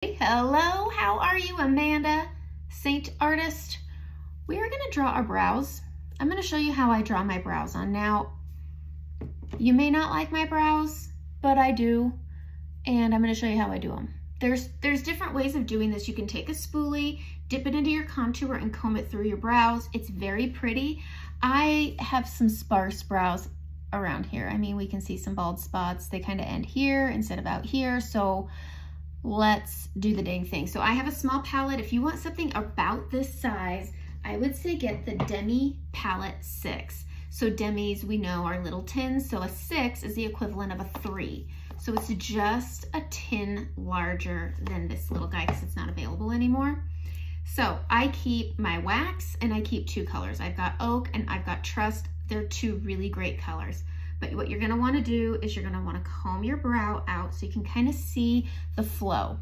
Hello, how are you, Amanda, Seint artist? We are going to draw our brows. I'm going to show you how I draw my brows on. Now, you may not like my brows, but I do, and I'm going to show you how I do them. There's different ways of doing this. You can take a spoolie, dip it into your contour, and comb it through your brows. It's very pretty. I have some sparse brows around here. I mean, we can see some bald spots. They kind of end here instead of out here, so let's do the dang thing. So I have a small palette. If you want something about this size, I would say get the Demi Palette 6. So Demis, we know, are little tins, so a 6 is the equivalent of a 3. So it's just a tin larger than this little guy because it's not available anymore. So I keep my wax and I keep two colors. I've got Oak and I've got Trust. They're two really great colors. But what you're gonna wanna do is you're gonna wanna comb your brow out so you can kind of see the flow.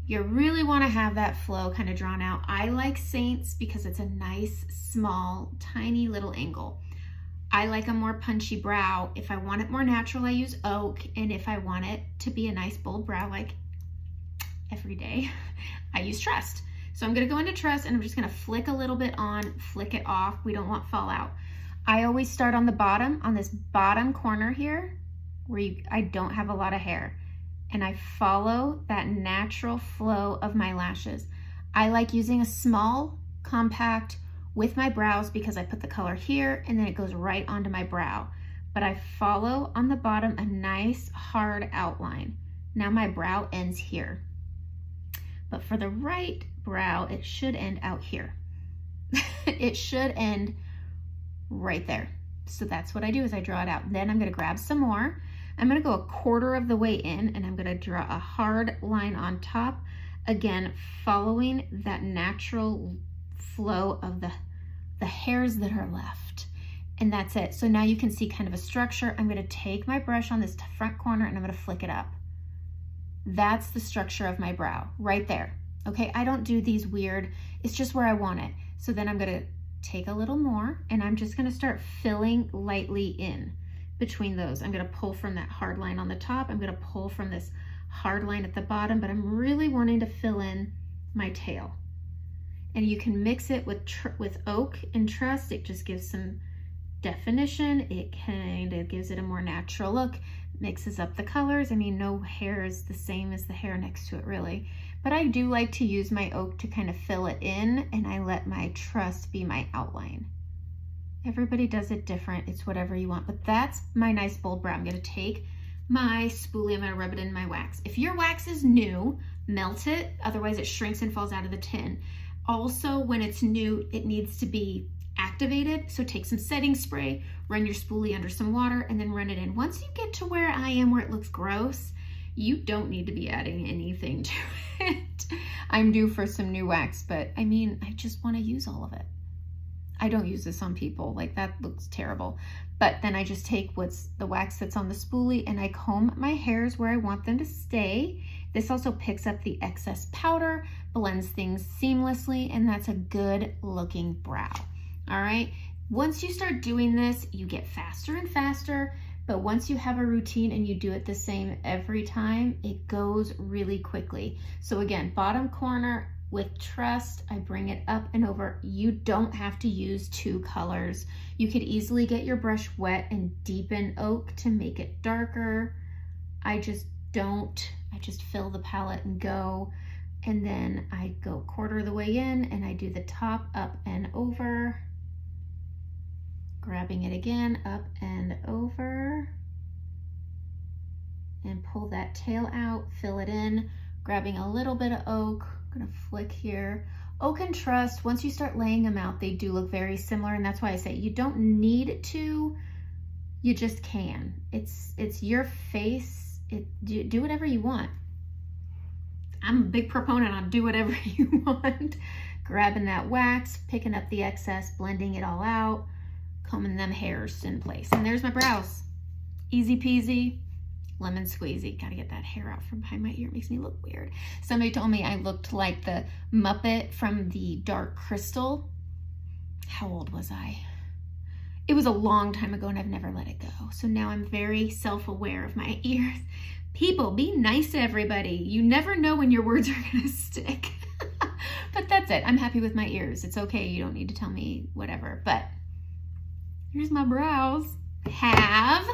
You really wanna have that flow kind of drawn out. I like Seints because it's a nice, small, tiny little angle. I like a more punchy brow. If I want it more natural, I use Oak. And if I want it to be a nice, bold brow like every day, I use Trust. So I'm gonna go into Trust and I'm just gonna flick a little bit on, flick it off. We don't want fallout. I always start on the bottom, on this bottom corner here, where I don't have a lot of hair. And I follow that natural flow of my lashes. I like using a small compact with my brows because I put the color here and then it goes right onto my brow. But I follow on the bottom a nice hard outline. Now my brow ends here. But for the right brow, it should end out here. It should end right there. So that's what I do is I draw it out. Then I'm gonna grab some more. I'm gonna go a quarter of the way in and I'm gonna draw a hard line on top. Again, following that natural flow of the hairs that are left. And that's it. So now you can see kind of a structure. I'm gonna take my brush on this front corner and I'm gonna flick it up. That's the structure of my brow right there. Okay, I don't do these weird, it's just where I want it. So then I'm gonna take a little more and I'm just gonna start filling lightly in between those. I'm gonna pull from that hard line on the top. I'm gonna pull from this hard line at the bottom, but I'm really wanting to fill in my tail. And you can mix it with Oak and Trust. It just gives some definition. It kind of gives it a more natural look, mixes up the colors. I mean, no hair is the same as the hair next to it really. But I do like to use my Oak to kind of fill it in and I let my Trust be my outline. Everybody does it different. It's whatever you want, but that's my nice bold brow. I'm gonna take my spoolie, I'm gonna rub it in my wax. If your wax is new, melt it, otherwise it shrinks and falls out of the tin. Also, when it's new, it needs to be activated. So take some setting spray, run your spoolie under some water, and then run it in. Once you get to where I am, where it looks gross, you don't need to be adding anything to it. I'm due for some new wax, but I mean, I just want to use all of it. I don't use this on people, like that looks terrible. But then I just take what's the wax that's on the spoolie and I comb my hairs where I want them to stay. This also picks up the excess powder, blends things seamlessly, and that's a good looking brow. All right, once you start doing this, you get faster and faster. But once you have a routine and you do it the same every time, it goes really quickly. So again, bottom corner with Trust, I bring it up and over. You don't have to use two colors. You could easily get your brush wet and deepen Oak to make it darker. I just don't. I just fill the palette and go. And then I go quarter of the way in and I do the top up and over. Grabbing it again, up and over, and pull that tail out, fill it in, grabbing a little bit of Oak. I'm gonna flick here. Oak and Trust, once you start laying them out, they do look very similar, and that's why I say you don't need to, you just can. It's your face, do whatever you want. I'm a big proponent on do whatever you want. Grabbing that wax, picking up the excess, blending it all out, combing them hairs in place. And there's my brows. Easy peasy, lemon squeezy. Gotta get that hair out from behind my ear. It makes me look weird. Somebody told me I looked like the Muppet from the Dark Crystal. How old was I? It was a long time ago and I've never let it go. So now I'm very self-aware of my ears. People, be nice to everybody. You never know when your words are gonna stick. But that's it. I'm happy with my ears. It's okay. You don't need to tell me whatever. But here's my brows. Have